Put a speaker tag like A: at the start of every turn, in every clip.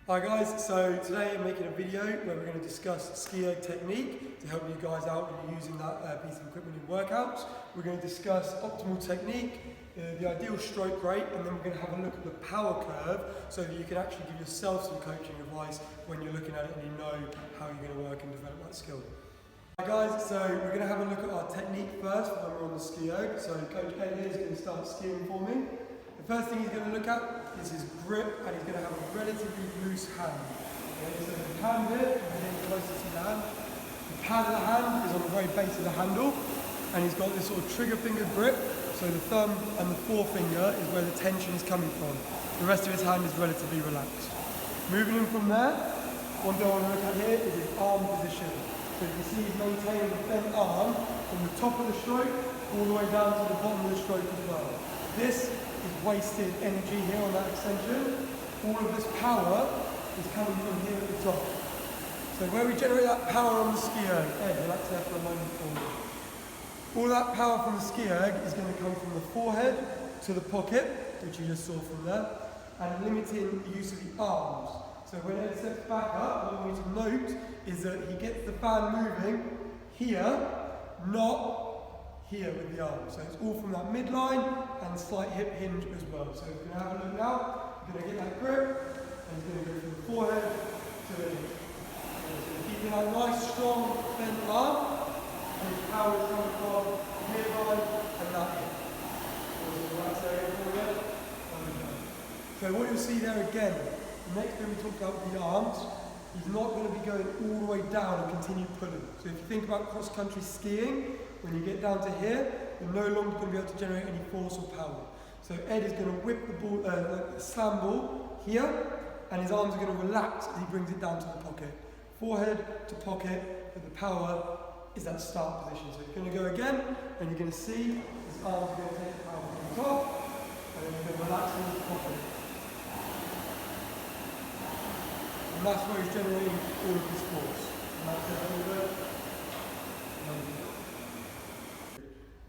A: Hi guys, so today I'm making a video where we're going to discuss Ski-Erg technique to help you guys out when you're using that piece of equipment in workouts. We're going to discuss optimal technique, the ideal stroke rate, and then we're going to have a look at the power curve so that you can actually give yourself some coaching advice when you're looking at it and you know how you're going to work and develop that skill. Hi guys, so we're going to have a look at our technique first when we're on the Ski-Erg. So Coach Ed here is going to start skiing for me. The first thing he's going to look at is his grip, and he's going to have a relatively loose hand. Okay, so the hand here, I'm getting closer to the hand. The pad of the hand is on the very base of the handle, and he's got this sort of trigger finger grip, so the thumb and the forefinger is where the tension is coming from. The rest of his hand is relatively relaxed. Moving in from there, one thing I want to look at here is his arm position. So you can see he's maintaining the bent arm from the top of the stroke all the way down to the bottom of the stroke as well. This is wasted energy here on that extension. All of this power is coming from here at the top. So where we generate that power on the Ski-Erg, Ed, relax there for a moment for me. All that power from the Ski-Erg is going to come from the forehead to the pocket, which you just saw from there, and limiting the use of the arms. So when Ed steps back up, what we need to note is that he gets the fan moving here, not here with the arm. So it's all from that midline and slight hip hinge as well. So we're going to have a look now. We're going to get that grip, and he's going to go from the forehead to the hip. So keeping that nice, strong, bent arm, and his power is coming from the midline and that hip. So what you'll see there again, the next thing we talked about with the arms, he's not going to be going all the way down and continue pulling. So if you think about cross-country skiing, when you get down to here, you're no longer going to be able to generate any force or power. So Ed is going to whip the ball, slam ball here, and his arms are going to relax as he brings it down to the pocket. Forehead to pocket, but the power is that start position. So he's going to go again, and you're going to see his arms are going to take the power from the top, and then he's going to relax into the pocket. And that's where he's generating all of his force. And that's it, all good.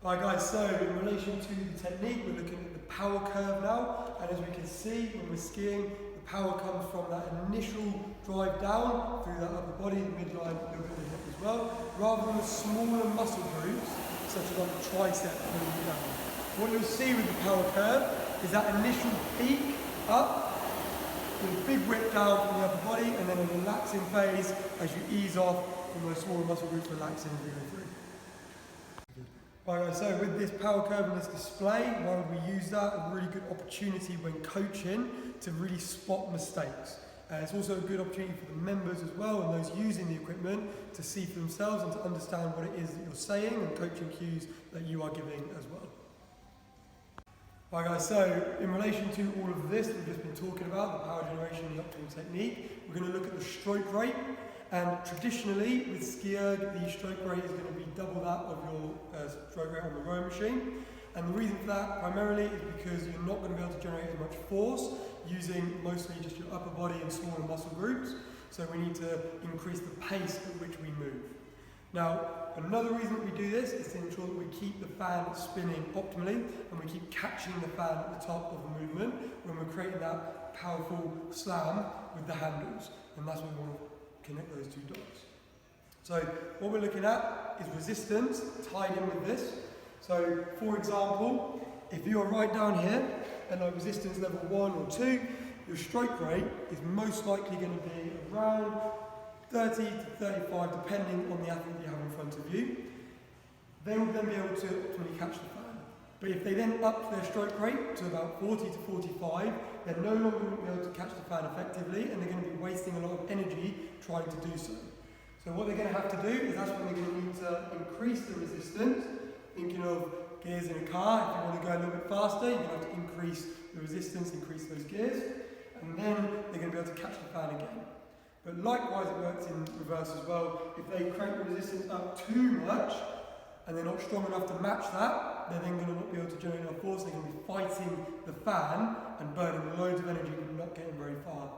A: Alright guys, so in relation to the technique, we're looking at the power curve now, and as we can see when we're skiing, the power comes from that initial drive down through that upper body, the midline, a little bit of the hip as well, rather than the smaller muscle groups, such as like the tricep pulling down. What you'll see with the power curve is that initial peak up, with a big whip down from the upper body, and then a relaxing phase as you ease off from those smaller muscle groups relaxing as we go through. Alright, so with this power curve and this display, why would we use that? A really good opportunity when coaching to really spot mistakes. It's also a good opportunity for the members as well and those using the equipment to see for themselves and to understand what it is that you're saying and coaching cues that you are giving as well. Alright guys, so in relation to all of this we've just been talking about, the power generation and the optimal technique, we're going to look at the stroke rate. And traditionally, with Ski-Erg, the stroke rate is going to be double that of your stroke rate on the rowing machine. And the reason for that primarily is because you're not going to be able to generate as much force using mostly just your upper body and smaller muscle groups. So we need to increase the pace at which we move. Now, another reason that we do this is to ensure that we keep the fan spinning optimally and we keep catching the fan at the top of the movement when we're creating that powerful slam with the handles. And that's what we want to connect those two dots. So what we're looking at is resistance tied in with this. So for example, if you are right down here and like resistance level 1 or 2, your stroke rate is most likely going to be around 30 to 35 depending on the athlete you have in front of you. They will then be able to optimally catch the fan. But if they then up their stroke rate to about 40 to 45, they're no longer going to be able to catch the fan effectively and they're going to be wasting a lot of energy trying to do so. So what they're going to have to do is that's when they're going to need to increase the resistance. Thinking of gears in a car, if you want to go a little bit faster, you're going to have to increase the resistance, increase those gears, and then they're going to be able to catch the fan again. But likewise it works in reverse as well. If they crank the resistance up too much, and they're not strong enough to match that, they're then going to not be able to generate enough force, they're going to be fighting the fan and burning loads of energy but not getting very far.